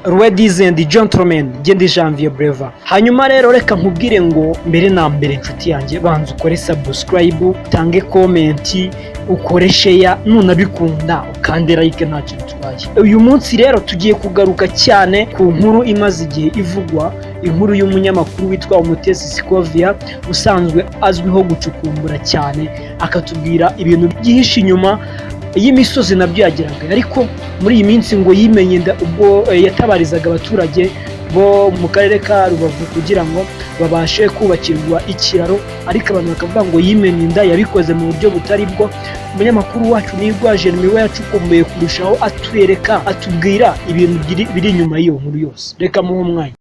Ladies and gentlemen, Gendi Janvier Breva. Hanyuma rero reka nkubwire ngo mbere na mbere inshuti yanjye banza ukore subscribe, utange comment, ukore share, nunabikunda ukande like nta kintu tubaye. Uyu munsi rero tugiye kugaruka cyane ku nkuru imaze igihe ivugwa, inkuru y'umunyamakuru witwa Umutesi Scovia usanzwe azwiho gucukumbura cyane akatubwira ibintu byihishe inyuma y'imisozi nabyo yageraga, ariko muri iyi minsi ngo yimenye ubwo yatabarizaga abaturage bo mu karere ka Rubavu kugira ngo babashe kubakirwa ikiraro, ariko abantu bakavuga ngo yimenye inda yabikoze mu buryo butari bwo. Umunyamakuru wacu nirwaje niwe yacukumbuye kurushaho atwereka atubwira ibintu biri inyuma y'iyo nkuru yose. Reka muhe umwanya.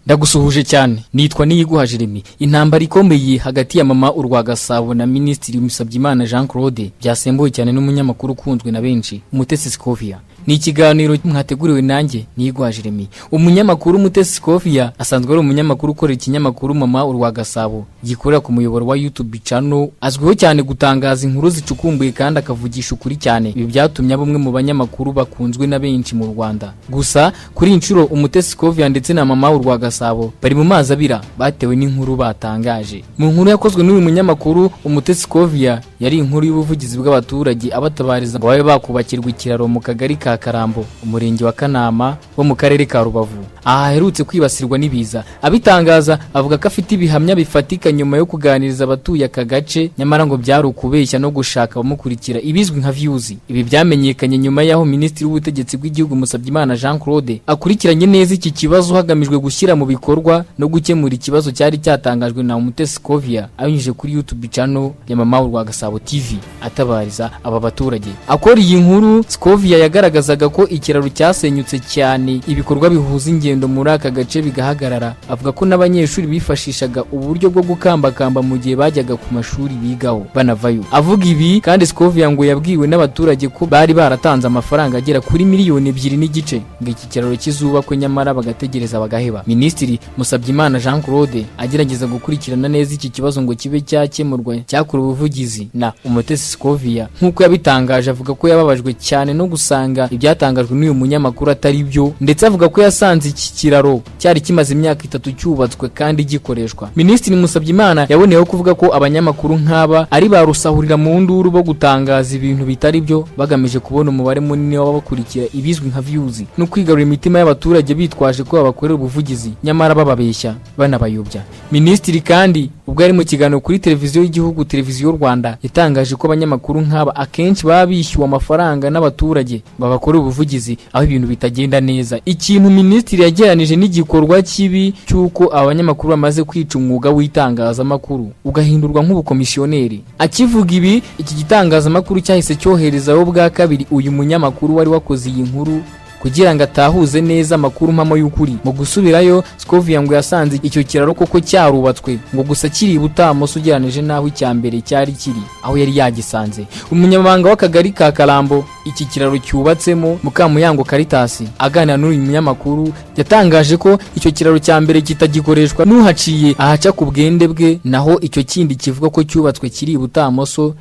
Ndagusuhuje cyane, nitwa Niyiguha Jeremy. Intambara ikomeye hagati ya mama urwagasabo na Minisitiri Musabyimana Jean Claude byasembuye cyane n'umunyamakuru ukunzwe na benshi, Umutesi Scovia. Ni ikiganiro mwateguriwe nanjye Niyiguha Jeremy. Umunyamakuru Umutesi Scovia asanzwe ari umunyamakuru ukorera ikinyamakuru Mama Urwagasabo gikorera ku muyoboro wa YouTube channel, azwiho cyane gutangaza inkuru zicukumbuye kandi akavugisha ukuri cyane. Ibi byatumye bamwe mu banyamakuru bakunzwe na benshi mu Rwanda. Gusa kuri inshuro Umutesi Scovia ndetse na Mama Urwagasabo bari mu mazi abira batewe n'inkuru batangaje. Mu nkuru yakozwe n'uyu munyamakuru Umutesi Scovia yari inkuru y'ubuvugizi bw'abaturage abatabariza ngo babe bakubakirwa ikiraro mu kagari ka Karambo, umurenge wa Kanama wo mu karere ka Rubavu. Aha herutse kwibasirwa n'ibiza. Abitangaza avuga ko afite ibihamya bifatika nyuma yo kuganiriza abatuye aka gace, nyamara ngo byari ukubeshya no gushaka bamukurikira ibizwi nka views. Ibi byamenyekanye nyuma yaho Minisitiri w'Ubutegetsi bw'Igihugu Musabyimana Jean Claude akurikiranye neza iki kibazo hagamijwe gushyira mu bikorwa no gukemura ikibazo cyari cyatangajwe na Umutesi Scovia abinyujije kuri YouTube channel ya Mama Urwagasabo TV atabariza aba baturage. Akora iyi nkuru, Scovia yagaragazaga ko ikiraro cyasenyutse cyane, ibikorwa bihuza ingendo muri aka gace bigahagarara. Avuga ko n'abanyeshuri bifashishaga uburyo bwo gukambakamba mu gihe bajyaga ku mashuri bigaho banavayo. Avuga ibi kandi Scovia ngo yabwiwe n'abaturage ko bari baratanze amafaranga agera kuri miliyoni 2.5 ngo iki kiraro kizubakwe, nyamara bagategereza bagaheba. Minisitiri Musabyimana Jean Claude agerageza gukurikirana neza iki kibazo ngo kibe cyakemurwa, cyakora ubuvugizi na Umutesi Scovia nk'uko yabitangaje. Avuga ko yababajwe cyane no gusanga ibyatangajwe n'uyu munyamakuru atari byo, ndetse avuga ko yasanze iki kiraro cyari kimaze imyaka 3 cyubatswe kandi gikoreshwa. Minisitiri Musabyimana yaboneyeho kuvuga ko abanyamakuru nk'aba ari barusahurira mu nduru bo gutangaza ibintu bitari byo bagamije kubona umubare munini w'abakurikira ibizwi nka views no kwigarurira imitima y'abaturage bitwaje ko abakorera ubuvugizi, nyamara bababeshya banabayobya. Minisitiri kandi ubwo ari mu kiganiro kuri televiziyo y'igihugu, televiziyo Rwanda, yatangaje ko abanyamakuru nk'aba akenshi baba bishyuwe amafaranga n'abaturage babakorera ubuvugizi aho ibintu bitagenda neza. Ikintu Minisitiri yageranije n'igikorwa kibi cy'uko abanyamakuru bamaze kwica umwuga w'itangazamakuru ugahindurwa nk'ubukomisiyoneri. Akivuga ibi, iki gitangazamakuru cyahise cyoherezaho bwa kabiri uyu munyamakuru wari wakoze iyi nkuru kugira ngo atahuze neza amakuru mpamo y'ukuri. Mu gusubirayo, Scovia ngo yasanze icyo kiraro koko cyarubatswe, ngo gusa kiri butamoso ugeranije naho icyambere cyari kiri aho yari yagisanze. Umunyamabanga w'akagari ka Karambo iki kiraro cyubatsemo, Mukamuyango Karitasi, aganira n'uyu munyamakuru, yatangaje ko icyo kiraro cyambere kitagikoreshwa n'uhaciye ahaca ku bwende bwe, naho icyo kindi kivuga ko cyubatswe kiri butamoso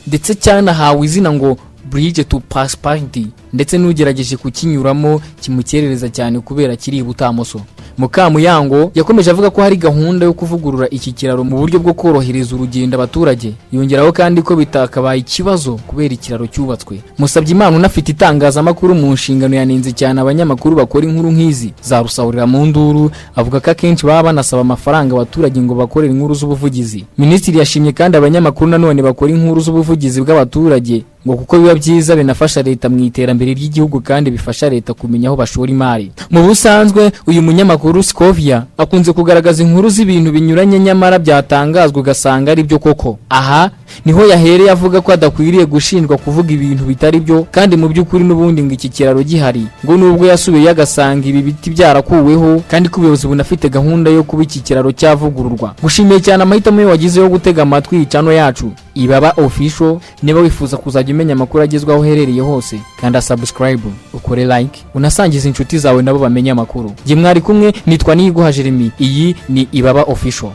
ndetse cyanahawe izina ngo bridge to prosperity, ndetse n'ugerageje kukinyuramo kimukerereza cyane kubera kiri butamoso. Mukamuyango yakomeje avuga ko hari gahunda yo kuvugurura iki kiraro mu buryo bwo korohereza urugendo abaturage. Yongeraho kandi ko bitakabaye ikibazo kubera ikiraro cyubatswe. Musabyimana unafite itangazamakuru mu nshingano yanenze cyane abanyamakuru bakora inkuru nk'izi za rusahurira mu nduru. Avuga ko akenshi baba banasaba amafaranga abaturage ngo bakorere inkuru z'ubuvugizi. Minisitiri yashimye kandi abanyamakuru nanone bakora inkuru z'ubuvugizi bw'abaturage ngo kuko biba byiza binafasha leta mu iterambere ry'igihugu kandi bifasha leta kumenya aho bashora imari. Mu busanzwe uyu munyamakuru Scovia akunze kugaragaza inkuru z'ibintu binyuranye, nyamara byatangazwa ugasanga ari byo koko. Aha niho yahereye avuga ko adakwiriye gushinjwa kuvuga ibintu bitari byo, kandi mu by'ukuri n'ubundi ngo iki kiraro gihari, ngo nubwo yasubiye agasanga ibi biti byarakuweho kandi ko ubuyobozi bunafite gahunda yo kuba iki kiraro cyavugururwa. Gushimiye cyane amahitamo yo wagize yo gutega amatwi channel yacu Ibaba Official. Niba wifuza kuzajya umenya amakuru agezwaho uherereye hose, kanda subscribe, ukore like, unasangiza inshuti zawe nabo bamenye amakuru. Jye mwari kumwe, nitwa Niyiguha Jeremy. Iyi ni Ibaba Official.